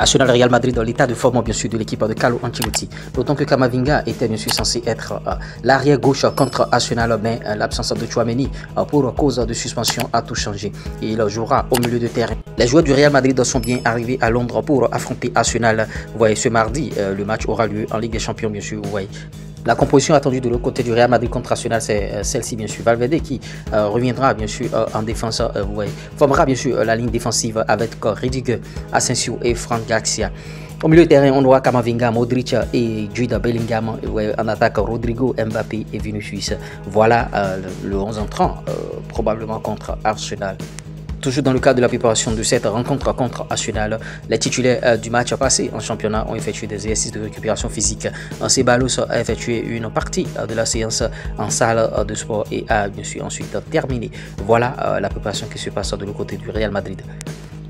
Arsenal Real Madrid dans l'état de forme bien sûr de l'équipe de Carlo Ancelotti. D'autant que Camavinga était bien sûr censé être l'arrière gauche contre Arsenal, mais l'absence de Tchouaméni pour cause de suspension a tout changé. Et il jouera au milieu de terrain. Les joueurs du Real Madrid sont bien arrivés à Londres pour affronter Arsenal. Vous voyez, ce mardi, le match aura lieu en Ligue des Champions bien sûr. Vous voyez. La composition attendue de l'autre côté du Real Madrid contre Arsenal, c'est celle-ci bien sûr. Valverde qui reviendra bien sûr en défense, vous voyez, formera bien sûr la ligne défensive avec Rudiger, Asensio et Franck Garcia. Au milieu de terrain, on aura Camavinga, Modric et Jude Bellingham. En attaque, Rodrigo, Mbappé et Vinicius. Voilà le 11 entrant, probablement contre Arsenal. Toujours dans le cadre de la préparation de cette rencontre contre Arsenal, les titulaires du match passé en championnat ont effectué des exercices de récupération physique. Ceballos a effectué une partie de la séance en salle de sport et a bien sûr ensuite terminé. Voilà la préparation qui se passe de l'autre côté du Real Madrid.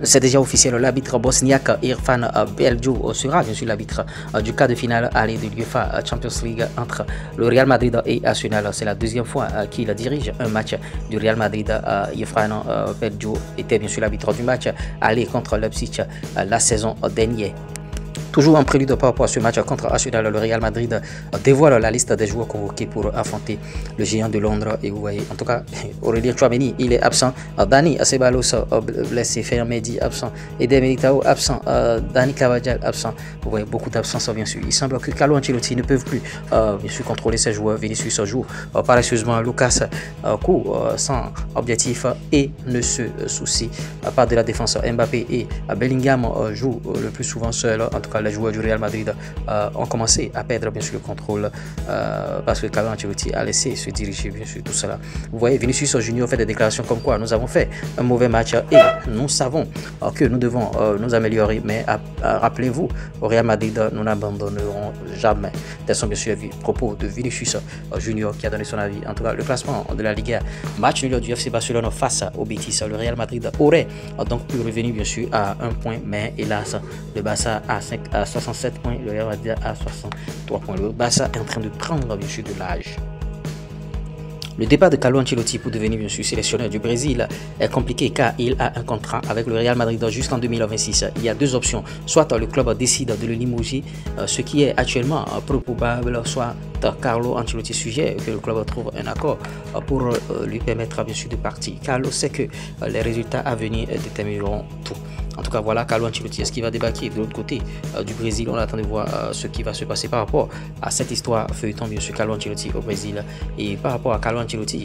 C'est déjà officiel, l'arbitre bosniaque Irfan Beljo sera bien sûr l'arbitre du quart de finale aller de l'UEFA Champions League entre le Real Madrid et Arsenal. C'est la deuxième fois qu'il dirige un match du Real Madrid. Irfan Beljo était bien sûr l'arbitre du match aller contre Leipzig la saison dernière. Toujours en prélude par rapport à ce match contre Arsenal, le Real Madrid dévoile la liste des joueurs convoqués pour affronter le géant de Londres. Et vous voyez, en tout cas, Aurélien Tchouaméni, il est absent. Dani Ceballos, blessé. Fermedi, absent. Eder Militao, absent. Dani Carvajal, absent. Vous voyez, beaucoup d'absence, bien sûr. Il semble que Carlo Ancelotti ne peut plus, bien sûr, contrôler ses joueurs. Vinicius joue paresseusement. Lucas court sans objectif et ne se soucie pas de la défense. Mbappé et Bellingham jouent le plus souvent seuls. En tout cas, les joueurs du Real Madrid ont commencé à perdre bien sûr le contrôle parce que Carlo Ancelotti a laissé se diriger bien sûr tout cela. Vous voyez, Vinicius Junior fait des déclarations comme quoi nous avons fait un mauvais match et nous savons que nous devons nous améliorer, mais rappelez-vous, au Real Madrid nous n'abandonnerons jamais. Tels sont bien sûr les propos de Vinicius Junior qui a donné son avis. En tout cas, le classement de la Liga, match nul du FC Barcelone face au Betis. Le Real Madrid aurait donc pu revenir bien sûr à un point, mais hélas le Barça à 67 points, le Real Madrid à 63 points. Le Barça est en train de prendre bien sûr de l'âge. Le départ de Carlo Ancelotti pour devenir bien sûr sélectionneur du Brésil est compliqué car il a un contrat avec le Real Madrid jusqu'en 2026. Il y a deux options, soit le club décide de le limoger, ce qui est actuellement peu probable, soit Carlo Ancelotti suggère que le club trouve un accord pour lui permettre bien sûr de partir. Carlo sait que les résultats à venir détermineront tout. En tout cas, voilà Carlo Ancelotti. Est-ce qu'il va débarquer de l'autre côté du Brésil? On attend de voir ce qui va se passer par rapport à cette histoire feuilleton bien sûr Carlo Ancelotti au Brésil. Et par rapport à Carlo Ancelotti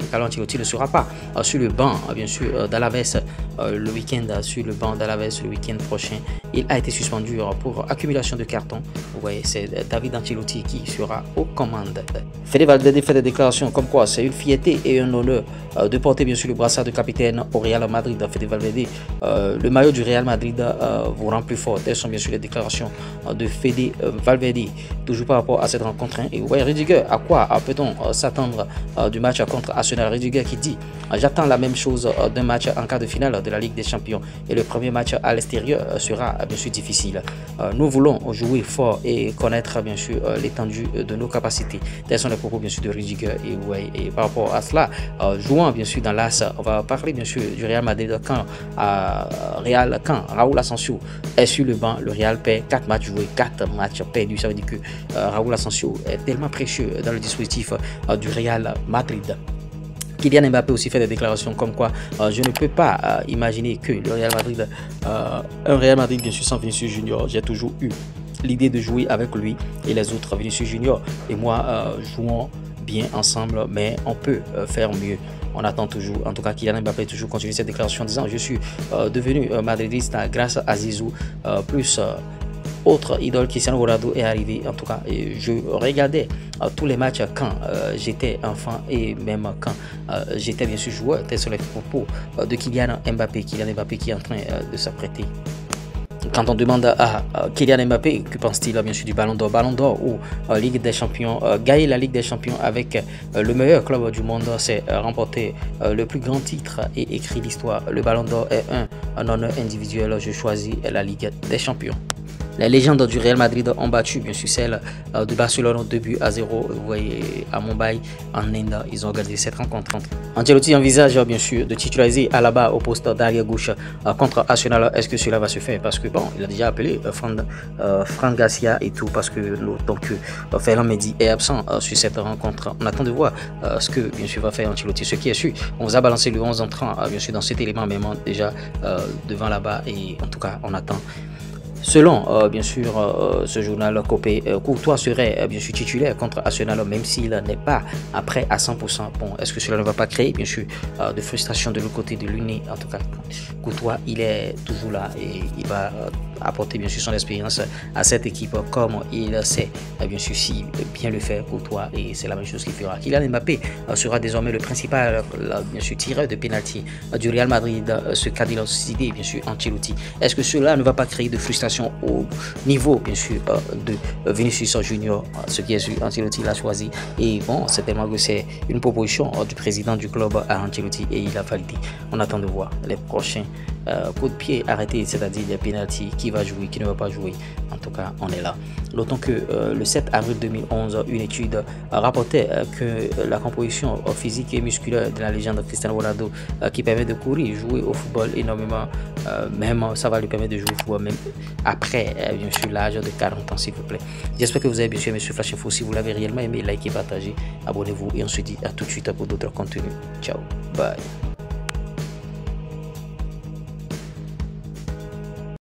ne sera pas sur le banc bien sûr d'Alaves le week-end, sur le banc d'Alaves le week-end prochain. Il a été suspendu pour accumulation de cartons. Vous voyez, c'est David Ancelotti qui sera aux commandes. Fede Valverde fait des déclarations comme quoi c'est une fierté et un honneur de porter bien sûr le brassard de capitaine au Real Madrid. Fede Valverde, le maillot du Real Madrid vous rend plus fort. Telles sont bien sûr les déclarations de Fede Valverde, toujours par rapport à cette rencontre. Et vous voyez Rudiger, à quoi peut-on s'attendre du match contre Arsenal? Rudiger qui dit j'attends la même chose d'un match en quart de finale de la Ligue des Champions et le premier match à l'extérieur sera bien sûr difficile. Nous voulons jouer fort et connaître bien sûr l'étendue de nos capacités. Tels sont les propos bien sûr de Rudiger. Et par rapport à cela, jouant bien sûr dans l'as, on va parler bien sûr du Real Madrid quand Raúl Asensio est sur le banc. Le Real perd 4 matchs joués, 4 matchs perdus. Ça veut dire que Raúl Asensio est tellement précieux dans le dispositif du Real Madrid. Kylian Mbappé aussi fait des déclarations comme quoi je ne peux pas imaginer que le Real Madrid, un Real Madrid bien sûr sans Vinicius Junior. J'ai toujours eu l'idée de jouer avec lui et les autres. Vinicius Junior et moi jouons bien ensemble, mais on peut faire mieux. On attend toujours, en tout cas Kylian Mbappé toujours continue cette déclaration en disant je suis devenu madridiste grâce à Zizou, plus autre idole Cristiano Ronaldo est arrivé. En tout cas, je regardais tous les matchs quand j'étais enfant et même quand j'étais bien sûr joueur. Tels sont les propos de Kylian Mbappé qui est en train de s'apprêter. Quand on demande à Kylian Mbappé, que pense-t-il bien sûr du Ballon d'Or ou Ligue des Champions, gagner la Ligue des Champions avec le meilleur club du monde, c'est remporter le plus grand titre et écrire l'histoire. Le Ballon d'Or est un honneur individuel. Je choisis la Ligue des Champions. Les légendes du Real Madrid ont battu bien sûr celle de Barcelone 2-0. Vous voyez, à Mumbai, en Inde, ils ont gagné cette rencontre. Ancelotti envisage bien sûr de titulariser Alaba au poste d'arrière gauche contre Arsenal. Est-ce que cela va se faire? Parce que bon, il a déjà appelé Fran Garcia et tout, parce que donc Ferland Mendy est absent sur cette rencontre. On attend de voir ce que bien sûr va faire Ancelotti. Ce qui est sûr, on vous a balancé le 11 entrant bien sûr dans cet élément, même déjà devant là-bas, et en tout cas on attend. Selon bien sûr ce journal Copé, Courtois serait bien sûr titulaire contre Arsenal, même s'il n'est pas prêt à 100%. Bon, est-ce que cela ne va pas créer bien sûr de frustration de l'autre côté de l'Uni? En tout cas, Courtois, il est toujours là et il va apporter bien sûr son expérience à cette équipe, comme il sait bien sûr si bien le faire Courtois, et c'est la même chose qu'il fera. Kylian Mbappé sera désormais le principal bien sûr tireur de penalty du Real Madrid, ce qu'a décidé bien sûr Ancelotti. Est-ce que cela ne va pas créer de frustration au niveau bien sûr de Vinicius Junior? Ce qui est sûr, Ancelotti l'a choisi, et bon, c'est tellement que c'est une proposition du président du club à Ancelotti et il a validé. On attend de voir les prochains coups de pied arrêtés, c'est-à-dire les pénaltys, qui va jouer, qui ne va pas jouer. En tout cas, on est là. D'autant que le 7 avril 2011, une étude rapportait que la composition physique et musculaire de la légende Cristiano Ronaldo, qui permet de courir, jouer au football énormément, même ça va lui permettre de jouer au football même après bien sûr l'âge de 40 ans, s'il vous plaît. J'espère que vous avez bien sûr aimé ce Flash Info. Si vous l'avez réellement aimé, likez, partagez, abonnez-vous, et on se dit à tout de suite pour d'autres contenus. Ciao, bye.